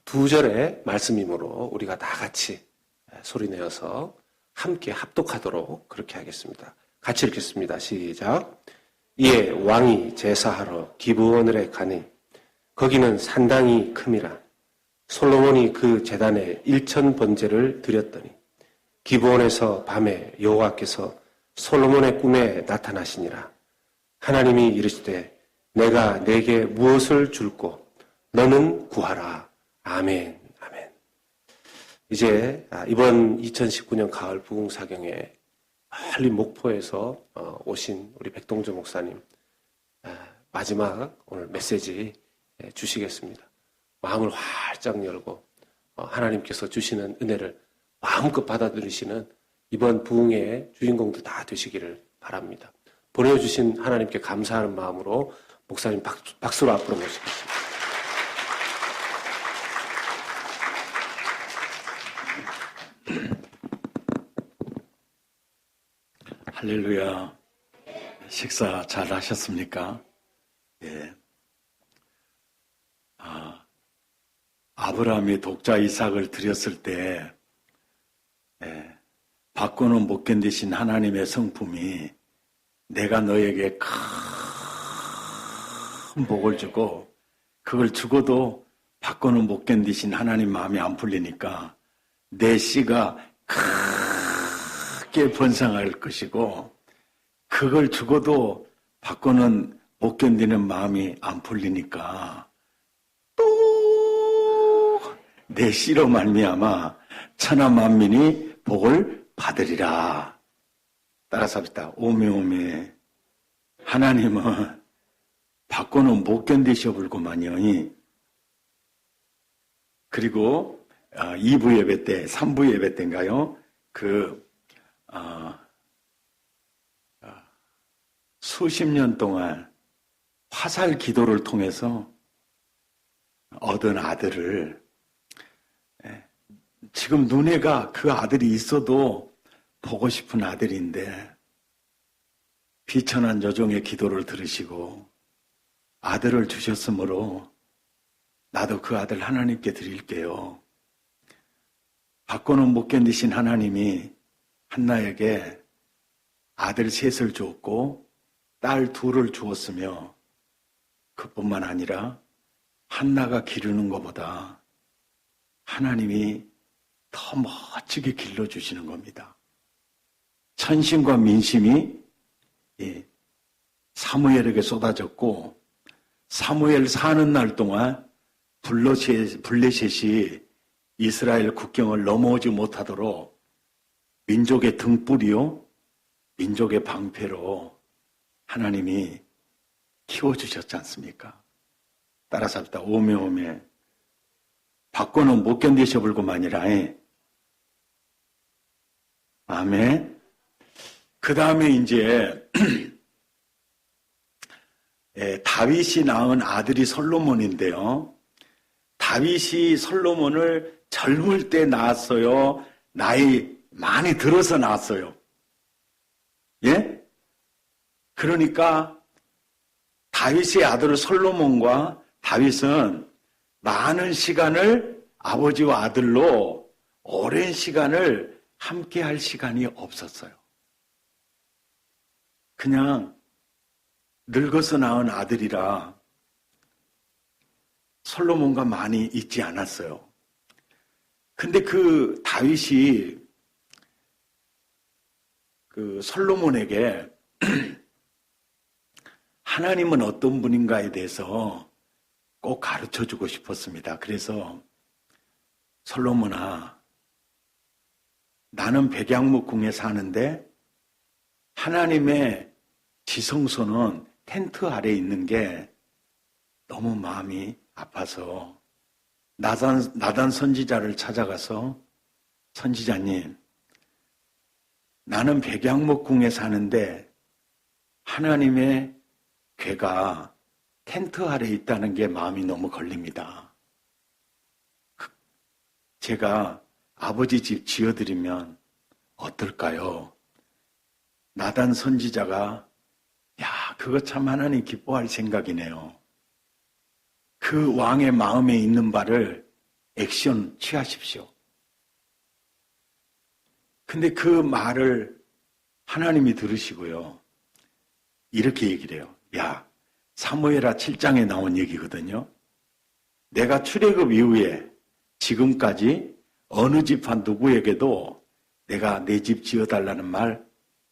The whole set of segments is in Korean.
두 절의 말씀이므로 우리가 다 같이 소리내어서 함께 합독하도록 그렇게 하겠습니다. 같이 읽겠습니다. 시작. 이에 왕이 제사하러 기브온을에 가니 거기는 산당이 큼이라. 솔로몬이 그 제단에 1000번제를 드렸더니 기브온에서 밤에 여호와께서 솔로몬의 꿈에 나타나시니라. 하나님이 이르시되 내가 내게 무엇을 줄꼬 너는 구하라. 아멘. 아멘. 이제 이번 2019년 가을 부흥사경에 멀리 목포에서 오신 우리 백동조 목사님 마지막 오늘 메시지 주시겠습니다. 마음을 활짝 열고 하나님께서 주시는 은혜를 마음껏 받아들이시는 이번 부흥의 주인공들 다 되시기를 바랍니다. 보내주신 하나님께 감사하는 마음으로 목사님 박수로 앞으로 모시겠습니다. 할렐루야. 식사 잘 하셨습니까? 예. 아브라함이 독자 이삭을 드렸을 때, 받고는 못 견디신 하나님의 성품이 내가 너에게 큰 복을 주고, 그걸 주고도 받고는 못 견디신 하나님 마음이 안 풀리니까 내 씨가 크게 번성할 것이고, 그걸 주고도 받고는 못 견디는 마음이 안 풀리니까 또 내 씨로 말미암아 천하 만민이 복을 받으리라. 따라서 합시다. 오메오메. 하나님은 받고는 못 견디셔 불구만요. 그리고 2부 예배 때, 3부 예배 때인가요? 수십 년 동안 화살 기도를 통해서 얻은 아들을, 지금 눈에가 그 아들이 있어도 보고 싶은 아들인데 비천한 여종의 기도를 들으시고 아들을 주셨으므로 나도 그 아들 하나님께 드릴게요. 받고는 못 견디신 하나님이 한나에게 아들 셋을 주었고 딸 둘을 주었으며, 그뿐만 아니라 한나가 기르는 것보다 하나님이 더 멋지게 길러주시는 겁니다. 천심과 민심이 사무엘에게 쏟아졌고, 사무엘 사는 날 동안 블레셋이 이스라엘 국경을 넘어오지 못하도록 민족의 등불이요, 민족의 방패로 하나님이 키워주셨지 않습니까? 따라서 합시다. 오메오메. 받고는 못 견디셔 불구만이라. 아멘. 그 다음에 이제 다윗이 낳은 아들이 솔로몬인데요. 다윗이 솔로몬을 젊을 때 낳았어요? 나이 많이 들어서 낳았어요? 예? 그러니까 다윗의 아들 솔로몬과 다윗은 많은 시간을 아버지와 아들로 오랜 시간을 함께 할 시간이 없었어요. 그냥 늙어서 낳은 아들이라 솔로몬과 많이 있지 않았어요. 근데 그 다윗이 그 솔로몬에게 하나님은 어떤 분인가에 대해서 꼭 가르쳐주고 싶었습니다. 그래서 솔로몬아, 나는 백양목궁에 사는데 하나님의 지성소는 텐트 아래 있는 게 너무 마음이 아파서 나단 선지자를 찾아가서, 선지자님, 나는 백양목궁에 사는데 하나님의 궤가 텐트 아래 있다는 게 마음이 너무 걸립니다. 제가 아버지 집 지어드리면 어떨까요? 나단 선지자가, 야, 그거 참 하나님 기뻐할 생각이네요. 그 왕의 마음에 있는 바를 액션 취하십시오. 근데 그 말을 하나님이 들으시고요. 이렇게 얘기를 해요. 야, 사무엘하 7장에 나온 얘기거든요. 내가 출애굽 이후에 지금까지 어느 집안 누구에게도 내가 내 집 지어달라는 말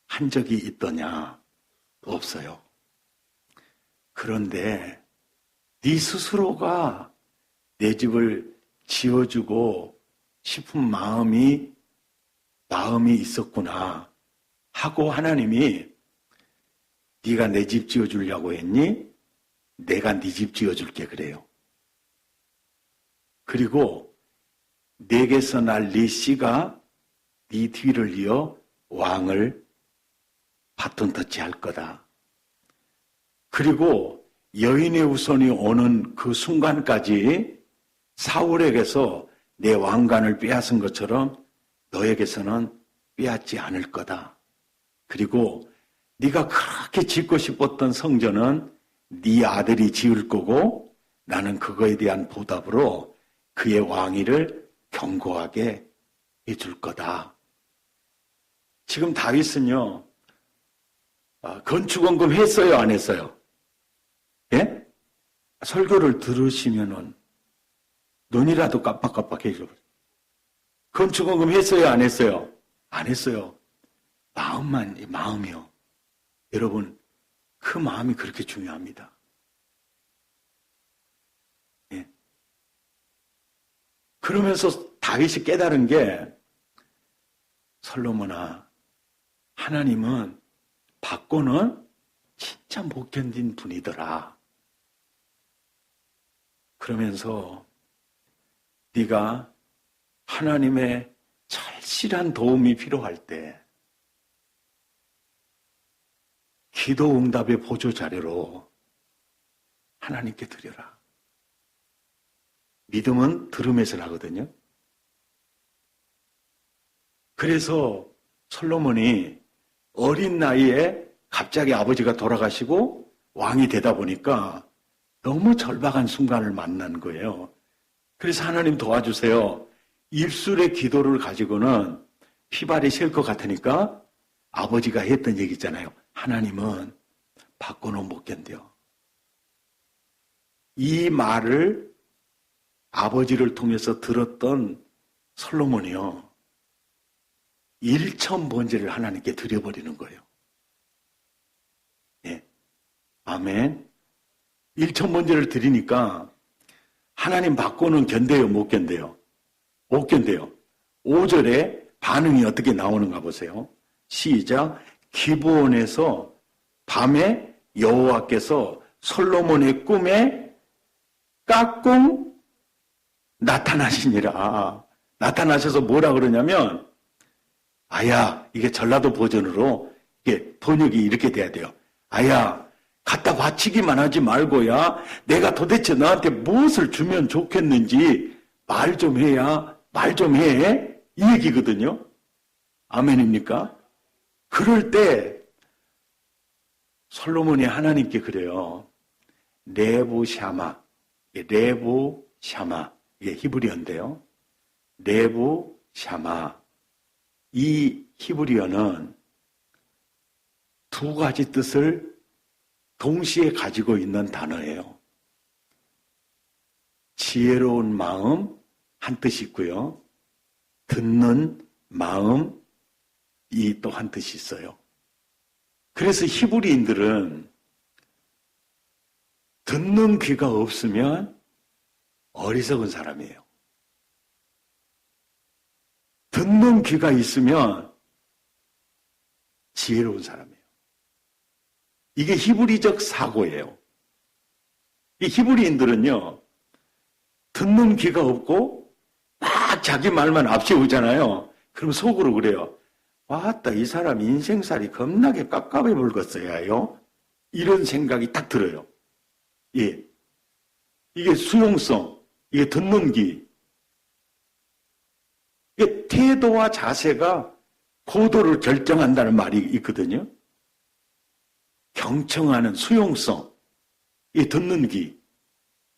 한 적이 있더냐? 없어요. 그런데 네 스스로가 내 집을 지어주고 싶은 마음이 있었구나 하고 하나님이 네가 내 집 지어주려고 했니? 내가 네 집 지어줄게 그래요. 그리고 내게서 날 네 씨가 네 뒤를 이어 왕을 바톤 터치할 거다. 그리고 여인의 후손이 오는 그 순간까지 사울에게서 내 왕관을 빼앗은 것처럼 너에게서는 빼앗지 않을 거다. 그리고 네가 그렇게 짓고 싶었던 성전은 네 아들이 지을 거고 나는 그거에 대한 보답으로 그의 왕위를 견고하게 해줄 거다. 지금 다윗은요, 건축원금 했어요, 안 했어요? 예? 설교를 들으시면은 눈이라도 깜빡깜빡해져. 건축원금 했어요, 안 했어요? 안 했어요. 마음이요. 여러분, 그 마음이 그렇게 중요합니다. 예. 그러면서 다윗이 깨달은 게, 솔로몬아, 하나님은 받고는 진짜 못 견딘 분이더라. 그러면서 네가 하나님의 절실한 도움이 필요할 때 기도 응답의 보조 자료로 하나님께 드려라. 믿음은 들음에서 나거든요. 그래서 솔로몬이 어린 나이에 갑자기 아버지가 돌아가시고 왕이 되다 보니까 너무 절박한 순간을 만난 거예요. 그래서 하나님 도와주세요. 입술의 기도를 가지고는 피발이 셀 것 같으니까 아버지가 했던 얘기 있잖아요. 하나님은 받고는 못 견뎌. 이 말을 아버지를 통해서 들었던 솔로몬이요. 일천번제를 하나님께 드려버리는 거예요. 예. 아멘. 일천번제를 드리니까 하나님 받고는 견뎌요, 못 견뎌요? 못 견뎌요. 5절에 반응이 어떻게 나오는가 보세요. 시작. 기브온에서 밤에 여호와께서 솔로몬의 꿈에 깍꿍 나타나시니라. 나타나셔서 뭐라 그러냐면, 아야, 이게 전라도 버전으로 이게 번역이 이렇게 돼야 돼요. 아야, 갖다 바치기만 하지 말고야 내가 도대체 너한테 무엇을 주면 좋겠는지 말 좀 해야, 말 좀 해. 이 얘기거든요. 아멘입니까? 그럴 때 솔로몬이 하나님께 그래요. 레부 샤마, 이게 히브리어인데요. 레부 샤마. 이 히브리어는 두 가지 뜻을 동시에 가지고 있는 단어예요. 지혜로운 마음 한 뜻이 있고요. 듣는 마음 이 또 한 뜻이 있어요. 그래서 히브리인들은 듣는 귀가 없으면 어리석은 사람이에요. 듣는 귀가 있으면 지혜로운 사람이에요. 이게 히브리적 사고예요. 이 히브리인들은요, 듣는 귀가 없고 막 자기 말만 앞세우잖아요. 그럼 속으로 그래요. 왔다, 이 사람 인생살이 겁나게 깝깝해 불겠어야요. 이런 생각이 딱 들어요. 예. 이게 수용성, 이게 듣는 귀. 이게 태도와 자세가 고도를 결정한다는 말이 있거든요. 경청하는 수용성, 이 듣는 귀.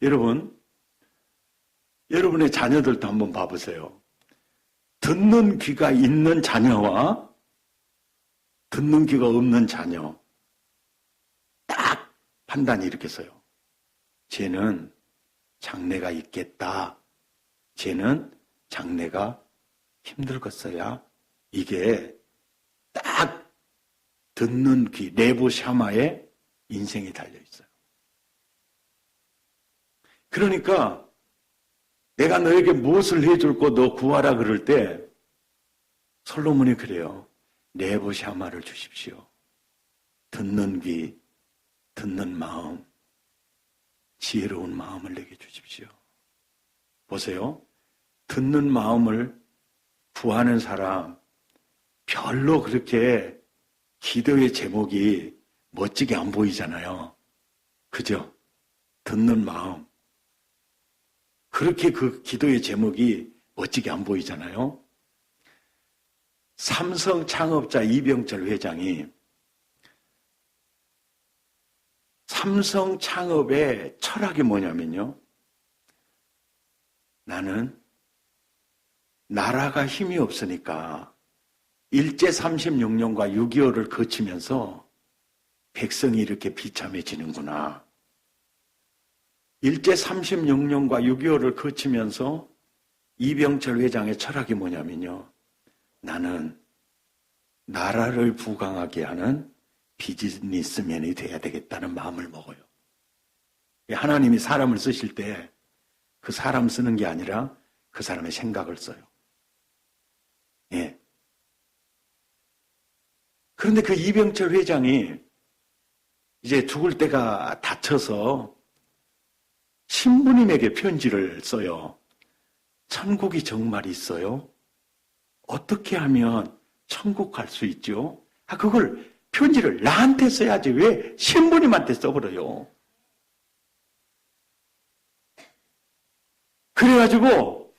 여러분, 여러분의 자녀들도 한번 봐보세요. 듣는 귀가 있는 자녀와 듣는 귀가 없는 자녀. 딱 판단이 이렇게 서요. 쟤는 장래가 있겠다. 쟤는 장래가 힘들겠어야. 이게 딱 듣는 귀, 내부 샤마에 인생이 달려있어요. 그러니까 내가 너에게 무엇을 해줄 거 너 구하라 그럴 때 솔로몬이 그래요. 내부 샤마를 주십시오. 듣는 귀, 듣는 마음, 지혜로운 마음을 내게 주십시오. 보세요. 듣는 마음을 구하는 사람 별로 그렇게 기도의 제목이 멋지게 안 보이잖아요. 그죠? 듣는 마음. 그렇게 그 기도의 제목이 멋지게 안 보이잖아요. 삼성 창업자 이병철 회장이 삼성 창업의 철학이 뭐냐면요. 나는 나라가 힘이 없으니까 일제 36년과 6.25를 거치면서 백성이 이렇게 비참해지는구나. 일제 36년과 6.25를 거치면서 이병철 회장의 철학이 뭐냐면요. 나는 나라를 부강하게 하는 비즈니스맨이 돼야 되겠다는 마음을 먹어요. 하나님이 사람을 쓰실 때 그 사람 쓰는 게 아니라 그 사람의 생각을 써요. 예. 그런데 그 이병철 회장이 이제 죽을 때가 닥쳐서 신부님에게 편지를 써요. 천국이 정말 있어요? 어떻게 하면 천국 갈 수 있죠? 그걸 편지를 나한테 써야지 왜 신부님한테 써버려요? 그래가지고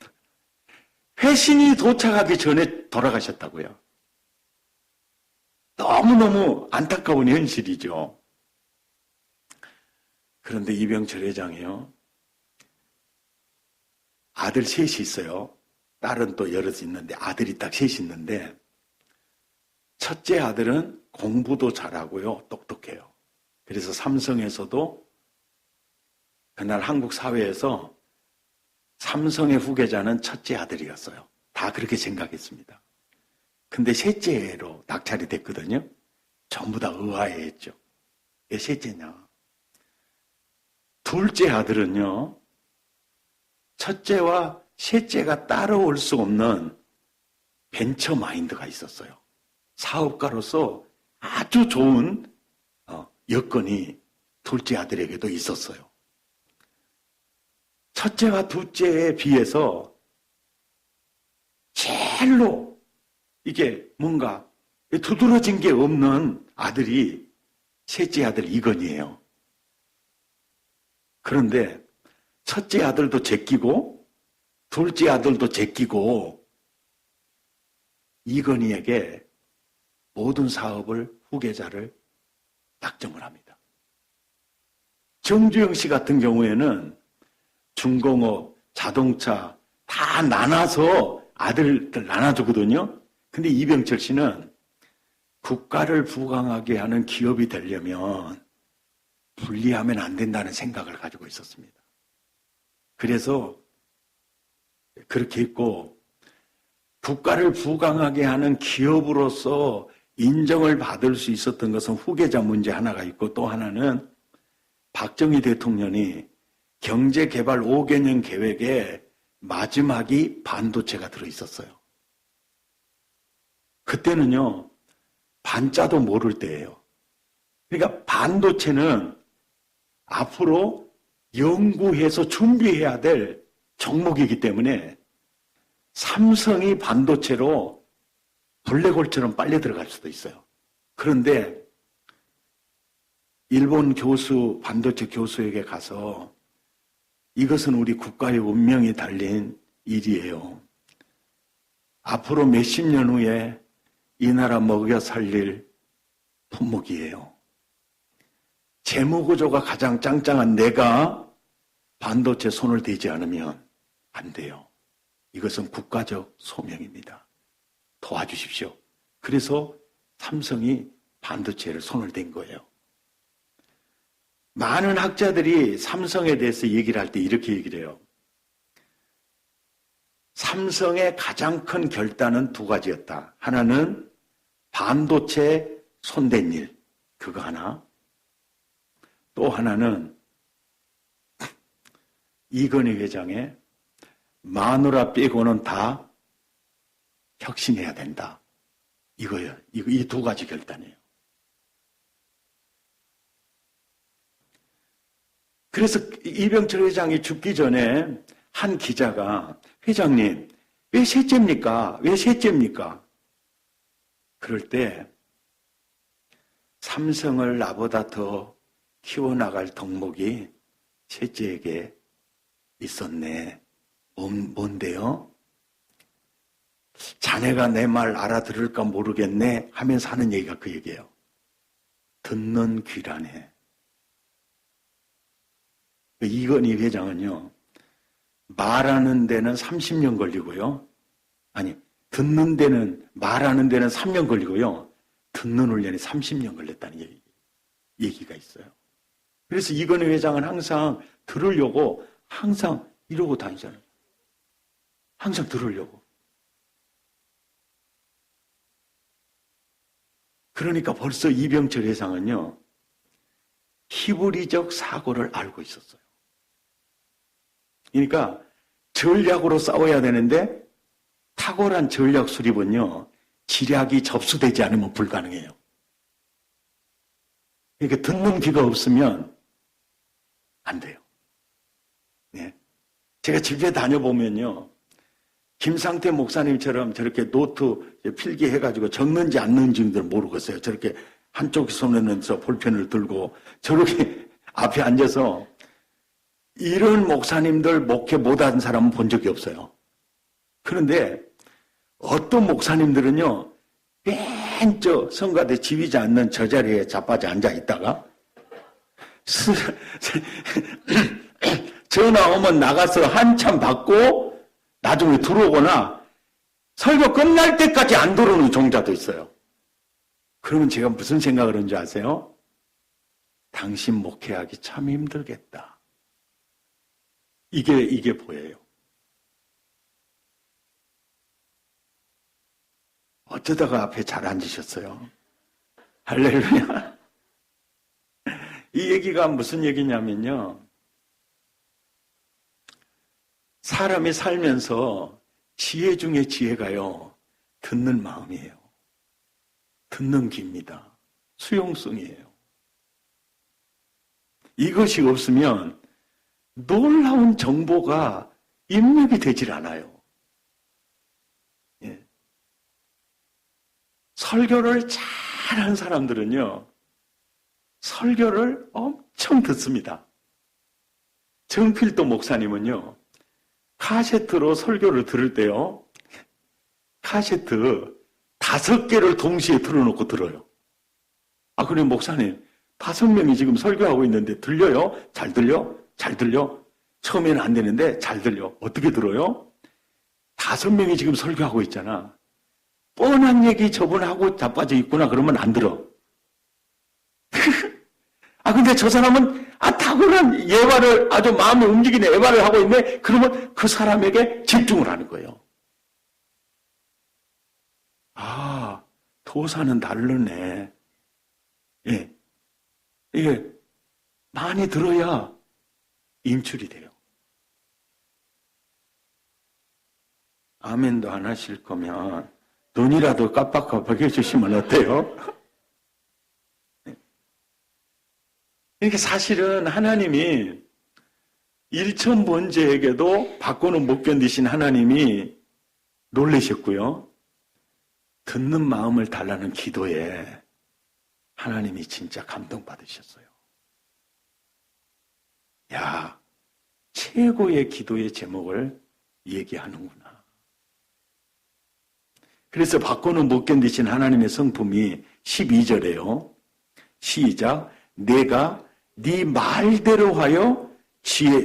회신이 도착하기 전에 돌아가셨다고요. 너무너무 안타까운 현실이죠. 그런데 이병철 회장이요. 아들 셋이 있어요. 딸은 또 여럿 있는데 아들이 딱 셋이 있는데 첫째 아들은 공부도 잘하고요. 똑똑해요. 그래서 삼성에서도 그날 한국 사회에서 삼성의 후계자는 첫째 아들이었어요. 다 그렇게 생각했습니다. 근데 셋째로 낙찰이 됐거든요. 전부 다 의아해했죠. 왜 셋째냐? 둘째 아들은요. 첫째와 셋째가 따라올 수 없는 벤처 마인드가 있었어요. 사업가로서 아주 좋은 여건이 둘째 아들에게도 있었어요. 첫째와 둘째에 비해서 제일로 이게 뭔가 두드러진 게 없는 아들이 셋째 아들 이건희예요. 그런데 첫째 아들도 제끼고 둘째 아들도 제끼고 이건희에게 모든 사업을 후계자를 낙점을 합니다. 정주영 씨 같은 경우에는 중공업, 자동차 다 나눠서 아들들 나눠주거든요. 근데 이병철 씨는 국가를 부강하게 하는 기업이 되려면 분리하면 안 된다는 생각을 가지고 있었습니다. 그래서 그렇게 했고 국가를 부강하게 하는 기업으로서 인정을 받을 수 있었던 것은 후계자 문제 하나가 있고 또 하나는 박정희 대통령이 경제개발 5개년 계획에 마지막이 반도체가 들어있었어요. 그때는요, 반자도 모를 때예요. 그러니까 반도체는 앞으로 연구해서 준비해야 될 종목이기 때문에 삼성이 반도체로 블랙홀처럼 빨려 들어갈 수도 있어요. 그런데 일본 교수, 반도체 교수에게 가서 이것은 우리 국가의 운명이 달린 일이에요. 앞으로 몇십 년 후에 이 나라 먹여 살릴 품목이에요. 재무구조가 가장 짱짱한 내가 반도체 손을 대지 않으면 안 돼요. 이것은 국가적 소명입니다. 도와주십시오. 그래서 삼성이 반도체를 손을 댄 거예요. 많은 학자들이 삼성에 대해서 얘기를 할 때 이렇게 얘기를 해요. 삼성의 가장 큰 결단은 두 가지였다. 하나는 반도체 손댄 일, 그거 하나. 또 하나는 이건희 회장의 마누라 빼고는 다 혁신해야 된다. 이거예요. 이 두 가지 결단이에요. 그래서 이병철 회장이 죽기 전에 한 기자가 회장님, 왜 셋째입니까? 왜 셋째입니까? 그럴 때 삼성을 나보다 더 키워나갈 덕목이 셋째에게 있었네. 뭔데요? 자네가 내 말 알아들을까 모르겠네 하면서 하는 얘기가 그 얘기예요. 듣는 귀라네. 이건희 회장은요, 말하는 데는 30년 걸리고요. 아니, 듣는 데는, 말하는 데는 3년 걸리고요. 듣는 훈련이 30년 걸렸다는 얘기가 있어요. 그래서 이건희 회장은 항상 들으려고 항상 이러고 다니잖아요. 항상 들으려고. 그러니까 벌써 이병철 회장은요, 히브리적 사고를 알고 있었어요. 그러니까 전략으로 싸워야 되는데 탁월한 전략 수립은요, 지략이 접수되지 않으면 불가능해요. 그러니까 듣는 귀가 없으면 안 돼요. 네. 제가 집에 다녀보면요, 김상태 목사님처럼 저렇게 노트 필기해가지고 적는지 안 적는지를 모르겠어요. 저렇게 한쪽 손에는 볼펜을 들고 저렇게 앞에 앉아서 이런 목사님들 목회 못한 사람은 본 적이 없어요. 그런데 어떤 목사님들은요, 맨 저 성가대 지휘지 않는 저 자리에 자빠져 앉아 있다가 전화 오면 나가서 한참 받고 나중에 들어오거나 설교 끝날 때까지 안 들어오는 종자도 있어요. 그러면 제가 무슨 생각을 하는지 아세요? 당신 목회하기 참 힘들겠다. 이게 보여요. 어쩌다가 앞에 잘 앉으셨어요? 할렐루야. 이 얘기가 무슨 얘기냐면요, 사람이 살면서 지혜 중에 지혜가요, 듣는 마음이에요. 듣는 귀입니다. 수용성이에요. 이것이 없으면 놀라운 정보가 입력이 되질 않아요. 예. 설교를 잘하는 사람들은요, 설교를 엄청 듣습니다. 정필도 목사님은요, 카세트로 설교를 들을 때요, 카세트 5개를 동시에 틀어놓고 들어요. 아, 그래, 목사님, 5명이 지금 설교하고 있는데 들려요? 잘 들려? 잘 들려? 처음에는 안 되는데 잘 들려. 어떻게 들어요? 5명이 지금 설교하고 있잖아. 뻔한 얘기 저분하고 자빠져 있구나 그러면 안 들어. 아, 근데 저 사람은 탁월한 예화를, 아주 마음이 움직이는 예화를 하고 있네. 그러면 그 사람에게 집중을 하는 거예요. 아, 도사는 다르네. 예. 이게 많이 들어야 인출이 돼요. 아멘도 안 하실 거면 눈이라도 깜빡깜빡 해주시면 어때요? 그러니까 사실은 하나님이 일천번제에게도 받고는 못 견디신 하나님이 놀라셨고요. 듣는 마음을 달라는 기도에 하나님이 진짜 감동받으셨어요. 야, 최고의 기도의 제목을 얘기하는구나. 그래서 받고는 못 견디신 하나님의 성품이 12절에요. 시작. 내가 네 말대로 하여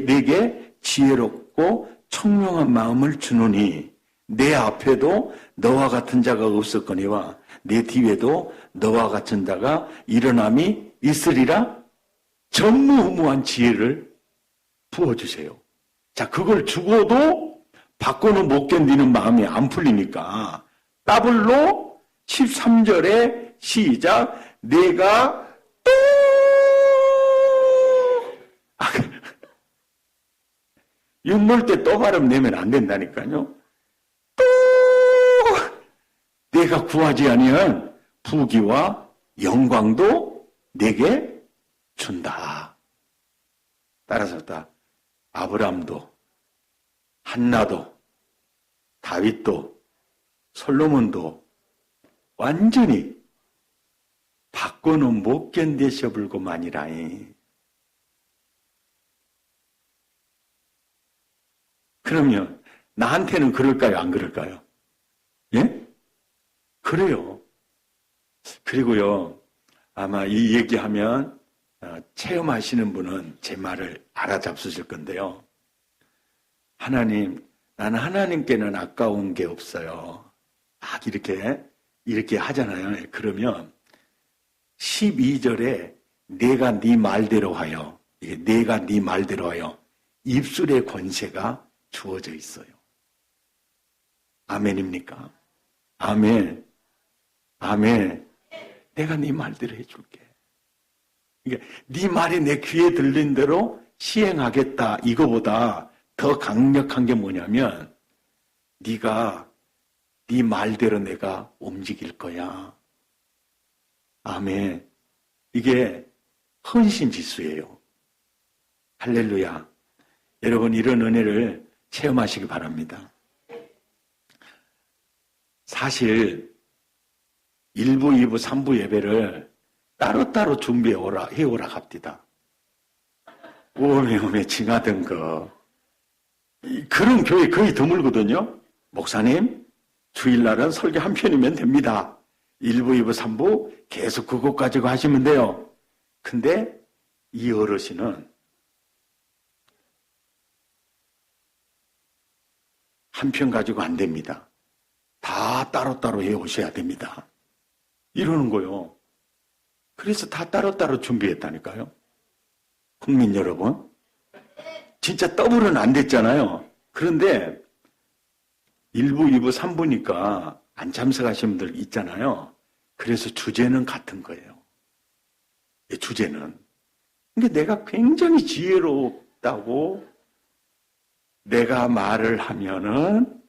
내게 지혜롭고 청명한 마음을 주노니 내 앞에도 너와 같은 자가 없었거니와 내 뒤에도 너와 같은 자가 일어남이 있으리라. 전무후무한 지혜를 부어주세요. 자, 그걸 주고도 받고는 못 견디는 마음이 안 풀리니까 더블로 13절에 시작. 내가 또 윤물 때 또 발음 내면 안 된다니까요. 또 내가 구하지 아니한 부귀와 영광도 내게 준다. 따라서 아브람도 한나도 다윗도 솔로몬도 완전히 받고는 못 견디셔 불고만이라이. 그러면 나한테는 그럴까요? 안 그럴까요? 예? 그래요. 그리고요, 아마 이 얘기하면 체험하시는 분은 제 말을 알아잡수실 건데요. 하나님, 나는 하나님께는 아까운 게 없어요. 막 이렇게 하잖아요. 그러면 12절에 내가 네 말대로 하여, 이게 내가 네 말대로 하여 입술의 권세가 주어져 있어요. 아멘입니까? 아멘. 아멘. 내가 네 말대로 해줄게. 그러니까 네 말이 내 귀에 들린 대로 시행하겠다. 이거보다 더 강력한 게 뭐냐면 네가 네 말대로 내가 움직일 거야. 아멘. 이게 헌신지수예요. 할렐루야. 여러분 이런 은혜를 체험하시기 바랍니다. 사실 1부, 2부, 3부 예배를 따로따로 준비해오라 합디다. 오메 징하던 거. 그런 교회 거의 드물거든요. 목사님, 주일날은 설교 한 편이면 됩니다. 1부, 2부, 3부 계속 그것 가지고 하시면 돼요. 근데 이 어르신은 한 편 가지고 안 됩니다. 다 따로따로 해오셔야 됩니다. 이러는 거요. 그래서 다 따로따로 준비했다니까요. 국민 여러분. 진짜 더블은 안 됐잖아요. 그런데 1부, 2부, 3부니까 안 참석하신 분들 있잖아요. 그래서 주제는 같은 거예요. 주제는. 근데 내가 굉장히 지혜롭다고 내가 말을 하면은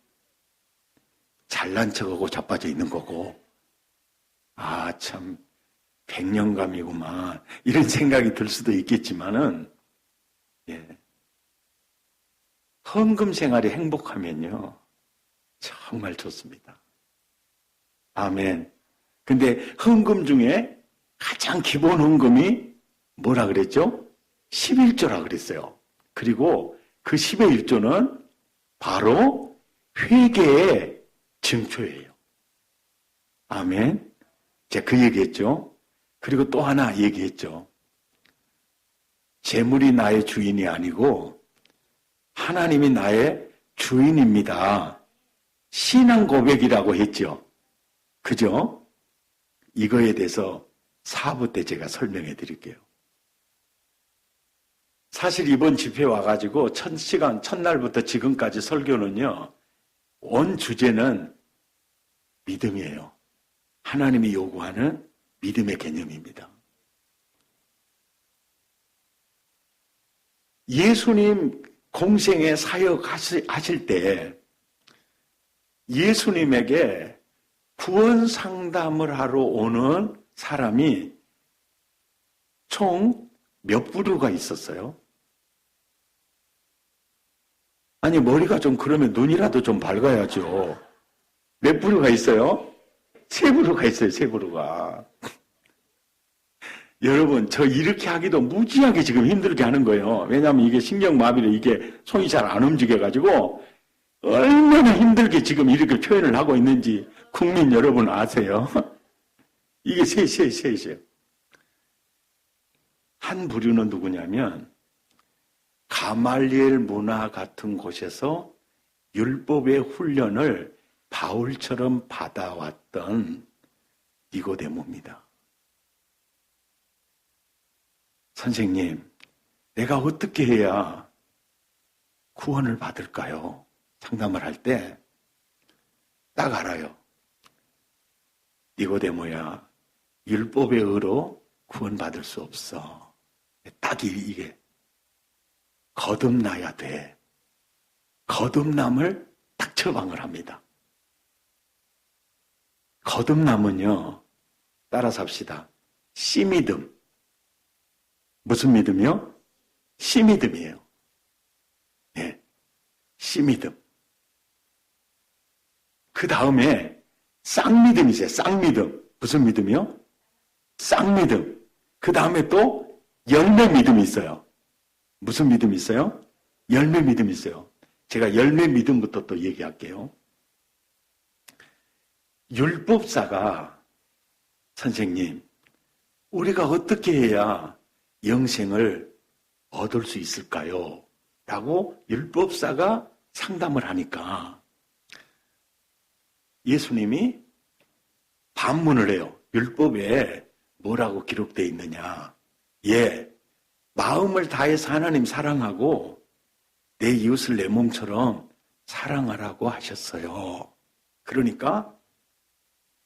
잘난 척하고 자빠져 있는 거고, 아, 참, 백년감이구만. 이런 생각이 들 수도 있겠지만은, 예. 헌금 생활이 행복하면요. 정말 좋습니다. 아멘. 근데 헌금 중에 가장 기본 헌금이 뭐라 그랬죠? 11조라 그랬어요. 그리고 그 10의 1조는 바로 회개의 증표예요. 아멘. 제가 그 얘기했죠. 그리고 또 하나 얘기했죠. 재물이 나의 주인이 아니고 하나님이 나의 주인입니다. 신앙 고백이라고 했죠. 그죠? 이거에 대해서 4부 때 제가 설명해 드릴게요. 사실 이번 집회 와가지고 첫날부터 지금까지 설교는요, 온 주제는 믿음이에요. 하나님이 요구하는 믿음의 개념입니다. 예수님 공생의 사역 하실 때 예수님에게 구원 상담을 하러 오는 사람이 총 몇 부류가 있었어요? 아니, 머리가 좀 그러면 눈이라도 좀 밝아야죠. 몇 부류가 있어요? 3부류가 있어요, 3부류가. 여러분, 저 이렇게 하기도 무지하게 지금 힘들게 하는 거예요. 왜냐하면 이게 신경마비로 이게 손이 잘 안 움직여가지고 얼마나 힘들게 지금 이렇게 표현을 하고 있는지 국민 여러분 아세요? 이게 셋이에요. 한 부류는 누구냐면 가말리엘 문화 같은 곳에서 율법의 훈련을 바울처럼 받아왔던 니고데모입니다. 선생님, 내가 어떻게 해야 구원을 받을까요? 상담을 할 때 딱 알아요. 니고데모야, 율법의 의로 구원받을 수 없어. 딱 이게 거듭나야 돼. 거듭남을 딱 처방을 합니다. 거듭남은요, 따라서 합시다. 씨믿음. 무슨 믿음이요? 씨믿음이에요. 네, 씨믿음. 그 다음에 쌍믿음이세요. 쌍믿음. 무슨 믿음이요? 쌍믿음. 그 다음에 또 열매 믿음이 있어요. 무슨 믿음이 있어요? 열매 믿음이 있어요. 제가 열매 믿음부터 또 얘기할게요. 율법사가 선생님, 우리가 어떻게 해야 영생을 얻을 수 있을까요? 라고 율법사가 상담을 하니까 예수님이 반문을 해요. 율법에 뭐라고 기록되어 있느냐. 마음을 다해서 하나님 사랑하고 내 이웃을 내 몸처럼 사랑하라고 하셨어요. 그러니까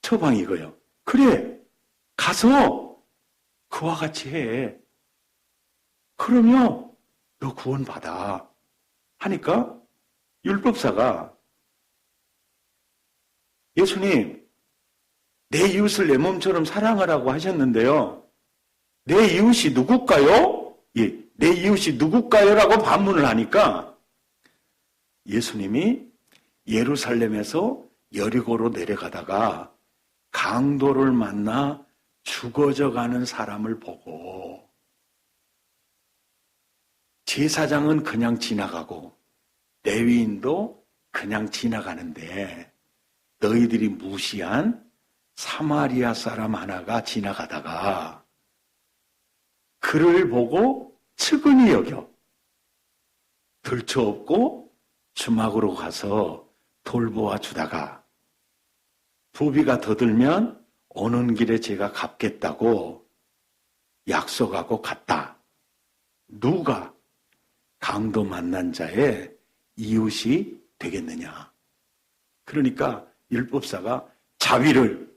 처방이 이거예요. 그래, 가서 그와 같이 해. 그러면 너 구원받아. 하니까 율법사가 예수님, 내 이웃을 내 몸처럼 사랑하라고 하셨는데요. 내 이웃이 누굴까요? 내 이웃이 누굴까요? 라고 반문을 하니까 예수님이 예루살렘에서 여리고로 내려가다가 강도를 만나 죽어져 가는 사람을 보고 제사장은 그냥 지나가고 레위인도 그냥 지나가는데 너희들이 무시한 사마리아 사람 하나가 지나가다가 그를 보고 측은히 여겨 들쳐업고 주막으로 가서 돌보아 주다가 부비가 더 들면 오는 길에 제가 갚겠다고 약속하고 갔다. 누가 강도 만난 자의 이웃이 되겠느냐. 그러니까 율법사가 자비를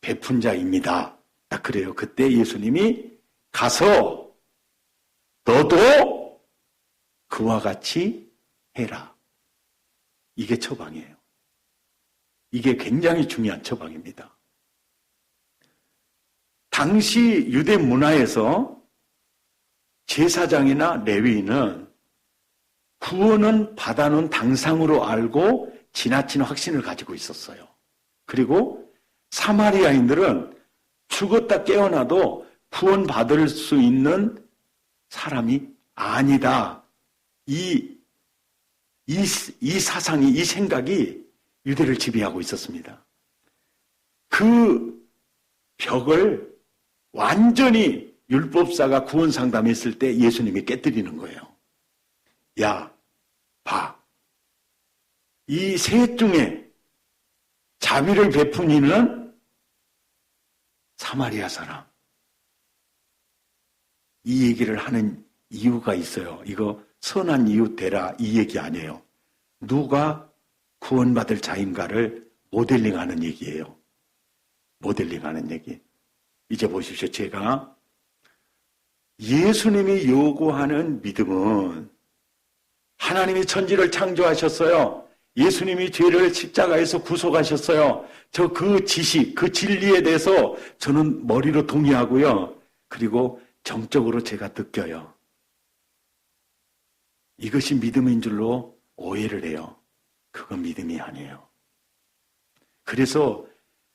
베푼 자입니다. 딱 그래요. 그때 예수님이 가서 너도 그와 같이 해라. 이게 처방이에요. 이게 굉장히 중요한 처방입니다. 당시 유대 문화에서 제사장이나 레위인은 구원은 받아놓은 당상으로 알고 지나친 확신을 가지고 있었어요. 그리고 사마리아인들은 죽었다 깨어나도 구원받을 수 있는 사람이 아니다. 이 사상이, 이 생각이 유대를 지배하고 있었습니다. 그 벽을 완전히 율법사가 구원 상담했을 때 예수님이 깨뜨리는 거예요. 야, 봐. 이 셋 중에 자비를 베푼 이는 사마리아 사람. 이 얘기를 하는 이유가 있어요. 이거 선한 이웃 되라 이 얘기 아니에요. 누가 구원받을 자인가를 모델링하는 얘기예요. 모델링하는 얘기. 이제 보십시오. 제가 예수님이 요구하는 믿음은 하나님이 천지를 창조하셨어요. 예수님이 죄를 십자가에서 구속하셨어요. 저 그 지식, 그 진리에 대해서 저는 머리로 동의하고요. 그리고 정적으로 제가 느껴요. 이것이 믿음인 줄로 오해를 해요. 그건 믿음이 아니에요. 그래서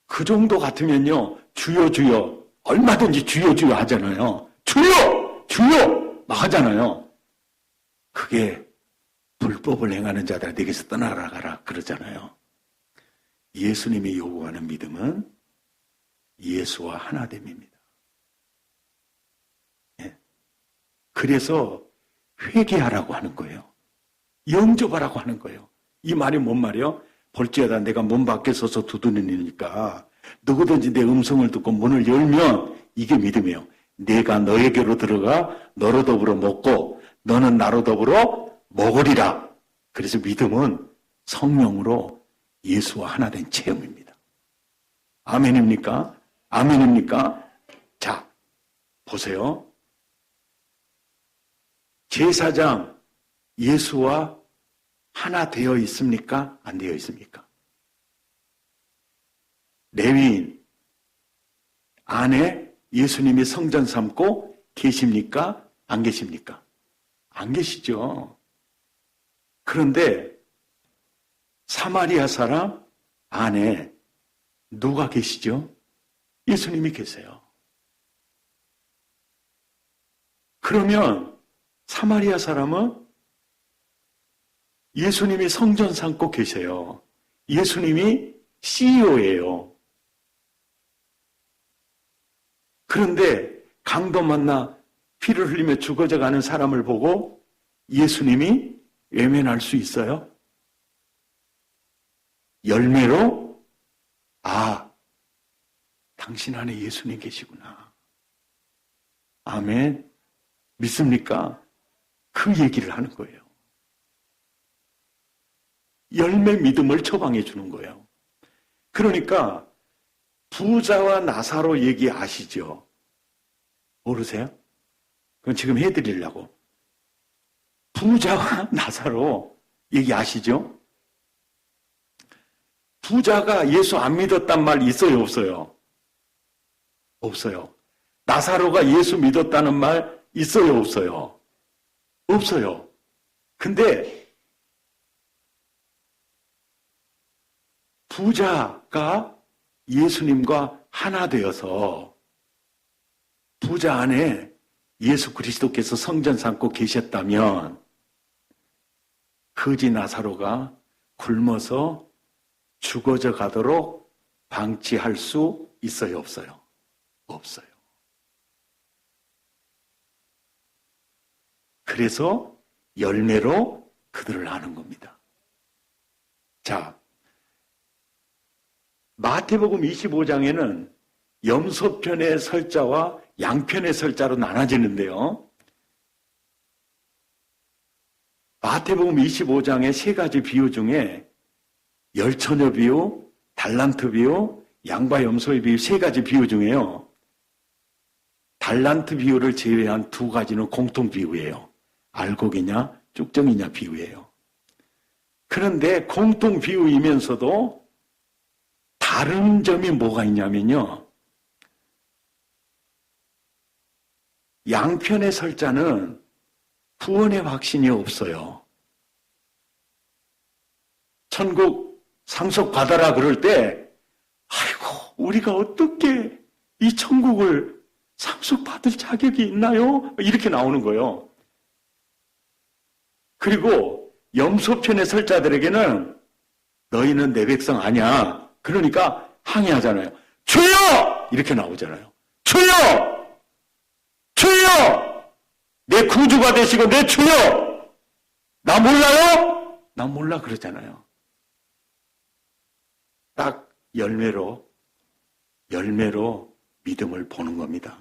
그 정도 같으면요. 주여 주여 얼마든지 주여 주여 하잖아요. 주여 주여 막 하잖아요. 그게 불법을 행하는 자들아 내게서 떠나가라 그러잖아요. 예수님이 요구하는 믿음은 예수와 하나됨입니다. 예. 그래서 회개하라고 하는 거예요. 영접하라고 하는 거예요. 이 말이 뭔 말이요? 볼지어다 내가 문 밖에 서서 두드리니까 누구든지 내 음성을 듣고 문을 열면 이게 믿음이에요. 내가 너에게로 들어가 너로 더불어 먹고 너는 나로 더불어 먹으리라. 그래서 믿음은 성령으로 예수와 하나 된 체험입니다. 아멘입니까? 아멘입니까? 자, 보세요. 제사장 예수와 하나 되어 있습니까? 안 되어 있습니까? 레위인 안에 예수님이 성전 삼고 계십니까? 안 계십니까? 안 계시죠. 그런데 사마리아 사람 안에 누가 계시죠? 예수님이 계세요. 그러면 사마리아 사람은 예수님이 성전 삼고 계세요. 예수님이 CEO예요. 그런데 강도 만나 피를 흘리며 죽어져 가는 사람을 보고 예수님이 외면할 수 있어요? 열매로 당신 안에 예수님 계시구나. 아멘. 믿습니까? 그 얘기를 하는 거예요. 열매 믿음을 처방해 주는 거예요. 그러니까 부자와 나사로 얘기 아시죠? 모르세요? 그건 지금 해드리려고. 부자와 나사로 얘기 아시죠? 부자가 예수 안 믿었단 말 있어요, 없어요? 없어요. 나사로가 예수 믿었다는 말 있어요, 없어요? 없어요. 근데 부자가 예수님과 하나 되어서 부자 안에 예수 그리스도께서 성전 삼고 계셨다면 거지 나사로가 굶어서 죽어져 가도록 방치할 수 있어요, 없어요? 없어요. 그래서 열매로 그들을 아는 겁니다. 자, 마태복음 25장에는 염소편의 설자와 양편의 설자로 나눠지는데요. 마태복음 25장의 세 가지 비유 중에 열처녀 비유, 달란트 비유, 양과 염소의 비유 세 가지 비유 중에요. 달란트 비유를 제외한 두 가지는 공통 비유예요. 알곡이냐 쭉정이냐 비유예요. 그런데 공통 비유이면서도 다른 점이 뭐가 있냐면요. 양편의 설자는 구원의 확신이 없어요. 천국 상속받아라 그럴 때 아이고 우리가 어떻게 이 천국을 상속받을 자격이 있나요? 이렇게 나오는 거예요. 그리고 염소편의 설자들에게는 너희는 내 백성 아니야. 그러니까 항의하잖아요. 주여! 이렇게 나오잖아요. 주여! 주여! 내 구주가 되시고 내 주여! 나 몰라요? 나 몰라 그러잖아요. 딱 열매로 믿음을 보는 겁니다.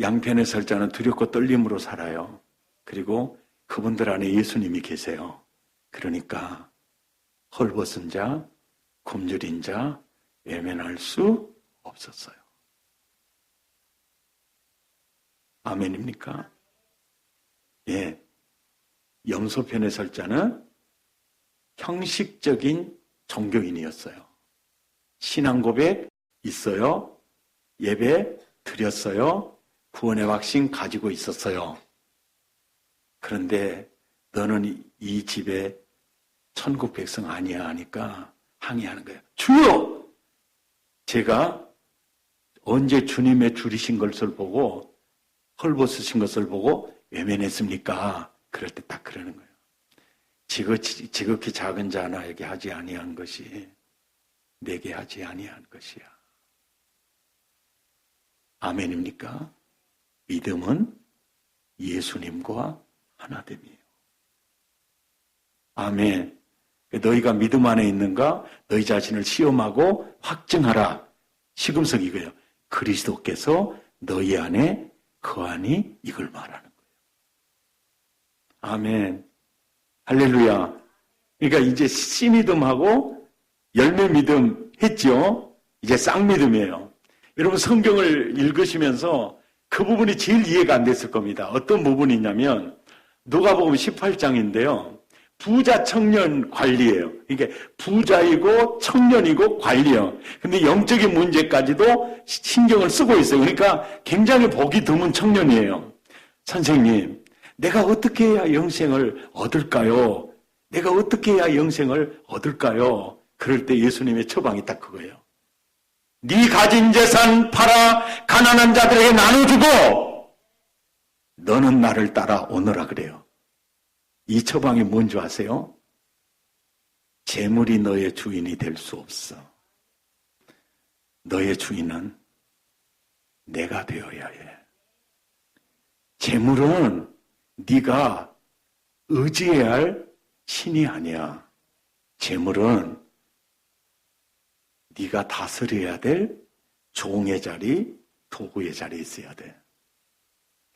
양편의 설자는 두렵고 떨림으로 살아요. 그리고 그분들 안에 예수님이 계세요. 그러니까 헐벗은 자, 굶주린 자, 외면할 수 없었어요. 아멘입니까? 예. 염소편의 설자는 형식적인 종교인이었어요. 신앙 고백 있어요. 예배 드렸어요. 구원의 확신 가지고 있었어요. 그런데 너는 이 집에 천국 백성 아니야 하니까 항의하는 거예요. 주여! 제가 언제 주님의 줄이신 것을 보고 헐벗으신 것을 보고 외면했습니까? 그럴 때 딱 그러는 거예요. 지극히 작은 자 하나에게 하지 아니한 것이 내게 하지 아니한 것이야. 아멘입니까? 믿음은 예수님과 하나됨이에요. 아멘. 너희가 믿음 안에 있는가? 너희 자신을 시험하고 확증하라. 시금석 이거예요. 그리스도께서 너희 안에 거하니 이걸 말하는 거예요. 아멘. 할렐루야. 그러니까 이제 씨 믿음하고 열매 믿음 했죠? 이제 쌍믿음이에요. 여러분 성경을 읽으시면서 그 부분이 제일 이해가 안 됐을 겁니다. 어떤 부분이 있냐면 누가복음 18장인데요. 부자 청년 관리예요. 그러니까 부자이고 청년이고 관리예요. 근데 영적인 문제까지도 신경을 쓰고 있어요. 그러니까 굉장히 복이 드문 청년이에요. 선생님, 내가 어떻게 해야 영생을 얻을까요? 내가 어떻게 해야 영생을 얻을까요? 그럴 때 예수님의 처방이 딱 그거예요. 네 가진 재산 팔아 가난한 자들에게 나눠주고 너는 나를 따라 오너라 그래요. 이 처방이 뭔지 아세요? 재물이 너의 주인이 될 수 없어. 너의 주인은 내가 되어야 해. 재물은 네가 의지해야 할 신이 아니야. 재물은 네가 다스려야 될 종의 자리, 도구의 자리에 있어야 돼.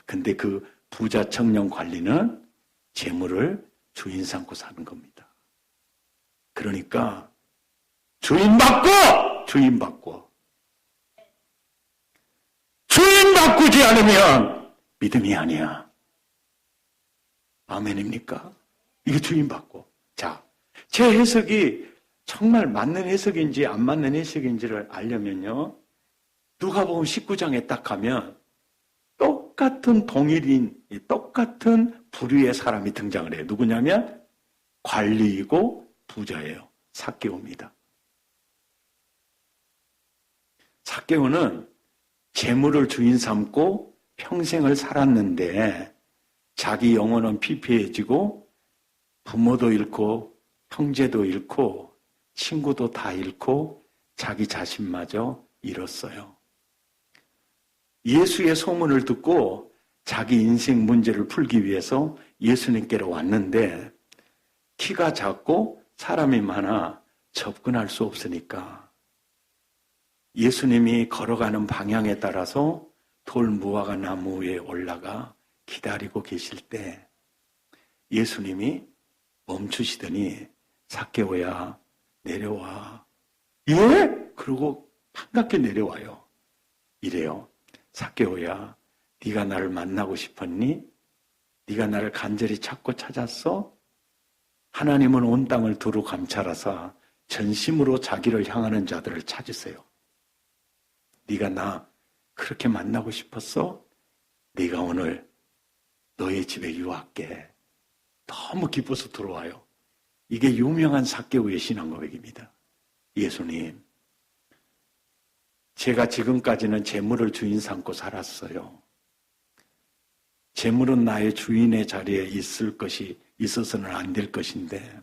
근데 그 부자 청년 관리는 재물을 주인 삼고 사는 겁니다. 그러니까 주인 바꾸지 않으면 믿음이 아니야. 아멘입니까? 이게 주인 바꿔. 자, 제 해석이 정말 맞는 해석인지 안 맞는 해석인지를 알려면요. 누가복음 19장에 딱 가면 똑같은 동일인, 똑같은 부류의 사람이 등장을 해요. 누구냐면 관리이고 부자예요. 삭개오입니다. 삭개오는 재물을 주인 삼고 평생을 살았는데 자기 영혼은 피폐해지고 부모도 잃고 형제도 잃고 친구도 다 잃고 자기 자신마저 잃었어요. 예수의 소문을 듣고 자기 인생 문제를 풀기 위해서 예수님께로 왔는데 키가 작고 사람이 많아 접근할 수 없으니까 예수님이 걸어가는 방향에 따라서 돌 무화과 나무 위에 올라가 기다리고 계실 때 예수님이 멈추시더니 삭개오야 내려와. 예? 그러고 반갑게 내려와요. 이래요. 삭개오야, 네가 나를 만나고 싶었니? 네가 나를 간절히 찾고 찾았어? 하나님은 온 땅을 두루 감찰하사 전심으로 자기를 향하는 자들을 찾으세요. 네가 나 그렇게 만나고 싶었어? 네가 오늘 너의 집에 유학게. 너무 기뻐서 들어와요. 이게 유명한 삭개오의 신앙 고백입니다. 예수님, 제가 지금까지는 재물을 주인 삼고 살았어요. 재물은 나의 주인의 자리에 있어서는 안 될 것인데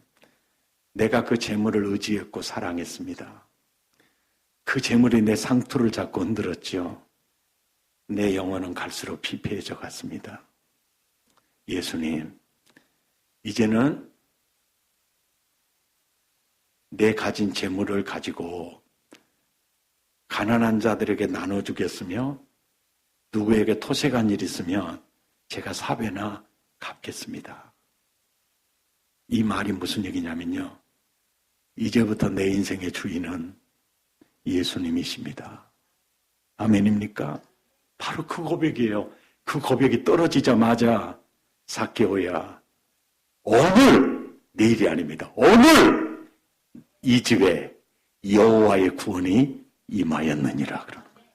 내가 그 재물을 의지했고 사랑했습니다. 그 재물이 내 상투를 잡고 흔들었죠. 내 영혼은 갈수록 피폐해져 갔습니다. 예수님, 이제는 내 가진 재물을 가지고 가난한 자들에게 나눠주겠으며 누구에게 토색한 일 있으면 제가 4배나 갚겠습니다. 이 말이 무슨 얘기냐면요. 이제부터 내 인생의 주인은 예수님이십니다. 아멘입니까? 바로 그 고백이에요. 그 고백이 떨어지자마자 삭개오야, 오늘, 내일이 아닙니다. 오늘 이 집에 여호와의 구원이 임하였느니라 그러는 거예요.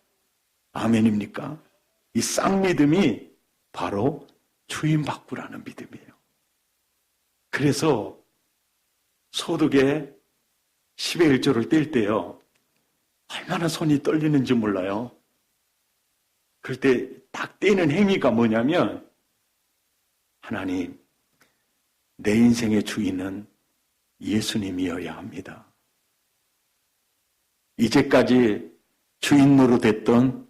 아멘입니까? 이 쌍믿음이 바로 주인 바꾸라는 믿음이에요. 그래서 소득의 10의 1조를 뗄 때요. 얼마나 손이 떨리는지 몰라요. 그럴 때 딱 떼는 행위가 뭐냐면 하나님, 내 인생의 주인은 예수님이어야 합니다. 이제까지 주인 노릇했던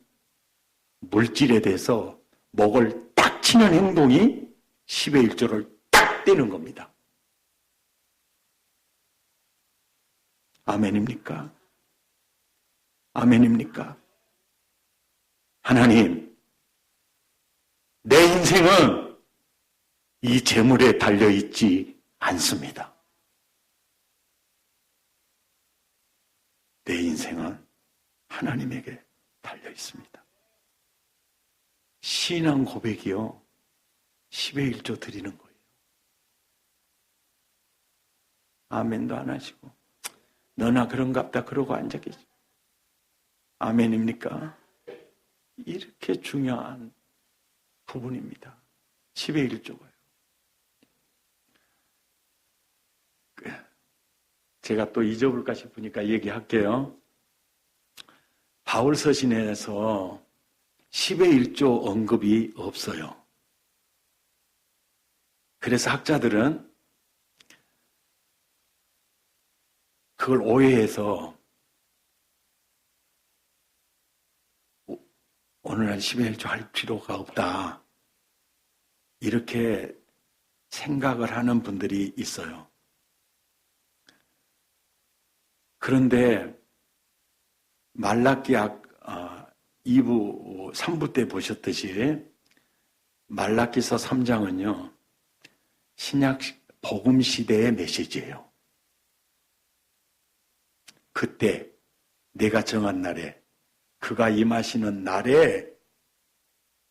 물질에 대해서 목을 딱 치는 행동이 10의 1조를 딱 떼는 겁니다. 아멘입니까? 아멘입니까? 하나님, 내 인생은 이 재물에 달려있지 않습니다. 내 인생은 하나님에게 달려있습니다. 신앙 고백이요, 10의 1조 드리는 거예요. 아멘도 안 하시고 너나 그런갑다 그러고 앉아 계시고. 아멘입니까? 이렇게 중요한 부분입니다. 10의 1조가요. 제가 또 잊어볼까 싶으니까 얘기할게요. 바울 서신에서 10의 1조 언급이 없어요. 그래서 학자들은 그걸 오해해서 오늘날 10의 1조 할 필요가 없다, 이렇게 생각을 하는 분들이 있어요. 그런데 말라기 2부, 3부 때 보셨듯이 말라기서 3장은요, 신약 복음 시대의 메시지예요. 그때 내가 정한 날에, 그가 임하시는 날에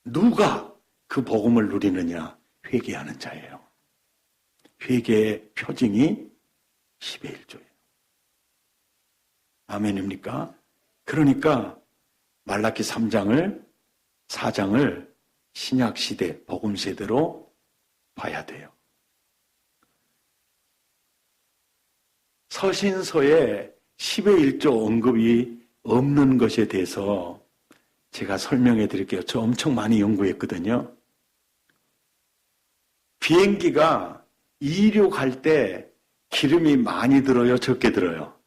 누가 그 복음을 누리느냐? 회개하는 자예요. 회개의 표징이 10의 1조예요. 아멘입니까? 그러니까 말라기 3장을, 4장을 신약 시대, 복음 세대로 봐야 돼요. 서신서에 10의 1조 언급이 없는 것에 대해서 제가 설명해 드릴게요. 저 엄청 많이 연구했거든요. 비행기가 이륙할 때 기름이 많이 들어요? 적게 들어요?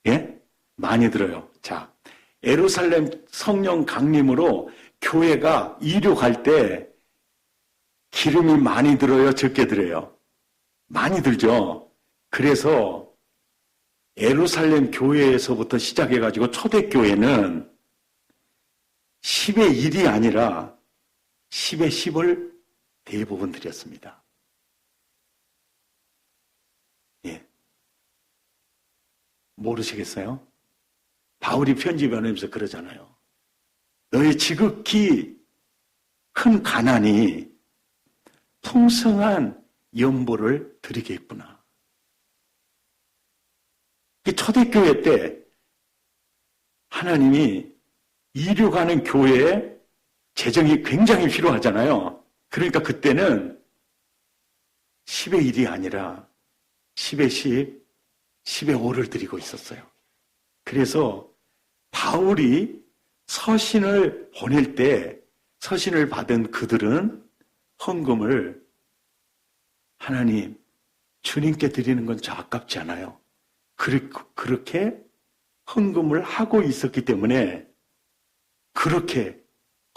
예? 많이 들어요. 자, 예루살렘 성령 강림으로 교회가 이륙할 때 기름이 많이 들어요? 적게 들어요? 많이 들죠. 그래서 예루살렘 교회에서부터 시작해가지고 초대교회는 10의 1이 아니라 10의 10을 대부분 드렸습니다. 예. 모르시겠어요? 바울이 편지 변하면서 그러잖아요. 너의 지극히 큰 가난이 풍성한 연보를 드리겠구나. 초대교회 때 하나님이 이륙하는 교회에 재정이 굉장히 필요하잖아요. 그러니까 그때는 10의 1이 아니라 10의 10, 10의 5를 드리고 있었어요. 그래서 바울이 서신을 보낼 때 서신을 받은 그들은 헌금을 하나님, 주님께 드리는 건 저 아깝지 않아요. 그렇게 헌금을 하고 있었기 때문에 그렇게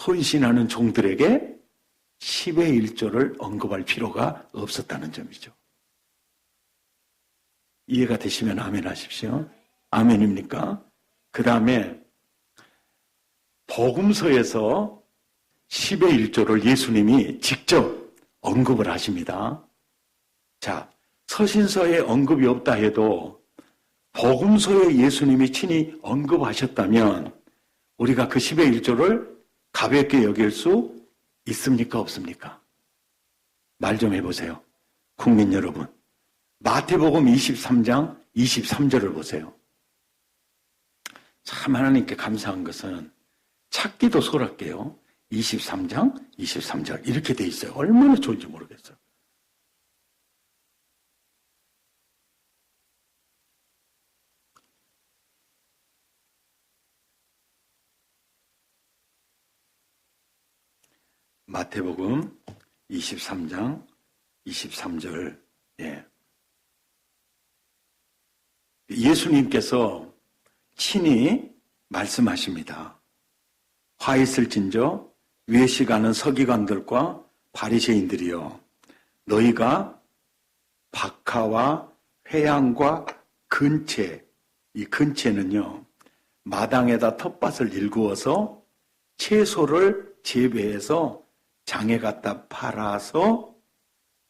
헌신하는 종들에게 10의 1조를 언급할 필요가 없었다는 점이죠. 이해가 되시면 아멘 하십시오. 아멘입니까? 그 다음에 복음서에서 10의 1조를 예수님이 직접 언급을 하십니다. 자, 서신서에 언급이 없다 해도 복음서에 예수님이 친히 언급하셨다면 우리가 그 10의 1조를 가볍게 여길 수 있습니까? 없습니까? 말 좀 해보세요. 국민 여러분. 마태복음 23장 23절을 보세요. 참 하나님께 감사한 것은 찾기도 소랄게요. 23장 23절 이렇게 돼 있어요. 얼마나 좋은지 모르겠어요. 마태복음 23장 23절. 예. 예수님께서 친히 말씀하십니다. 화 있을진저 외식하는 서기관들과 바리새인들이여, 너희가 박하와 회양과 근채 이 근채는요, 마당에다 텃밭을 일구어서 채소를 재배해서 장에 갖다 팔아서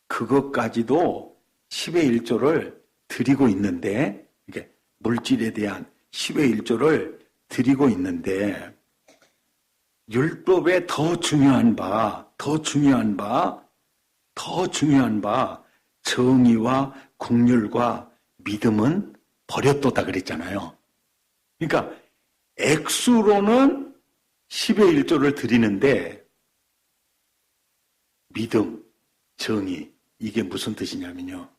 그것까지도 10의 1조를 드리고 있는데, 이게 물질에 대한 10의 1조를 드리고 있는데, 율법에 더 중요한 바, 정의와 긍휼과 믿음은 버렸도다 그랬잖아요. 그러니까 액수로는 10의 1조를 드리는데 믿음, 정의, 이게 무슨 뜻이냐면요.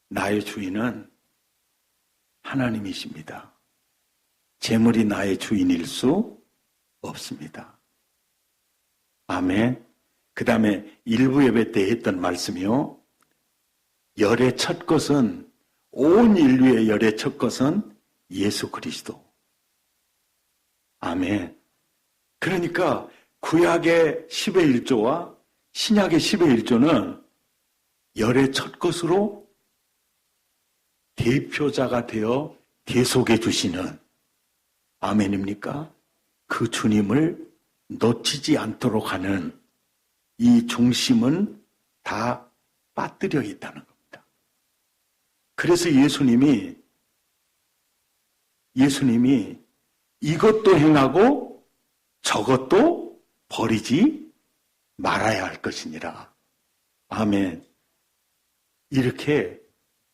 나의 주인은 하나님이십니다. 재물이 나의 주인일 수 없습니다. 아멘. 그 다음에 일부 예배 때 했던 말씀이요. 열의 첫 것은, 온 인류의 열의 첫 것은 예수 그리스도. 아멘. 그러니까 구약의 10의 1조와 신약의 10의 1조는 열의 첫 것으로 대표자가 되어 대속해 주시는, 아멘입니까? 그 주님을 놓치지 않도록 하는 이 중심은 다 빠뜨려 있다는 겁니다. 그래서 예수님이 이것도 행하고 저것도 버리지 말아야 할 것이니라. 아멘. 이렇게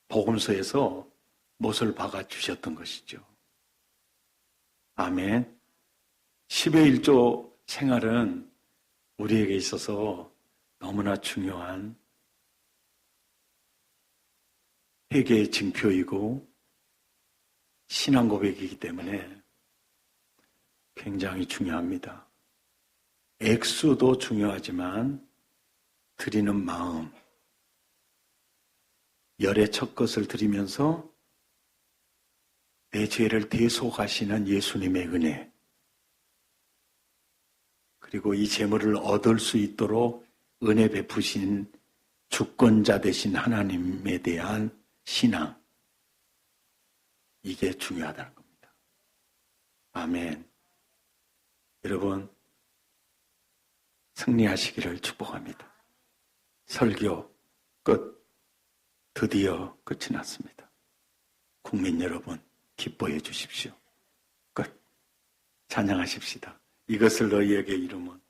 복음서에서 못을 박아 주셨던 것이죠. 아멘. 10의 1조 생활은 우리에게 있어서 너무나 중요한 회개의 징표이고 신앙 고백이기 때문에 굉장히 중요합니다. 액수도 중요하지만 드리는 마음, 열의 첫 것을 드리면서 내 죄를 대속하시는 예수님의 은혜, 그리고 이 재물을 얻을 수 있도록 은혜 베푸신 주권자 되신 하나님에 대한 신앙, 이게 중요하다는 겁니다. 아멘. 여러분, 승리하시기를 축복합니다. 설교 끝. 드디어 끝이 났습니다. 국민 여러분, 기뻐해 주십시오. 끝. 찬양하십시다. 이것을 너희에게 이루면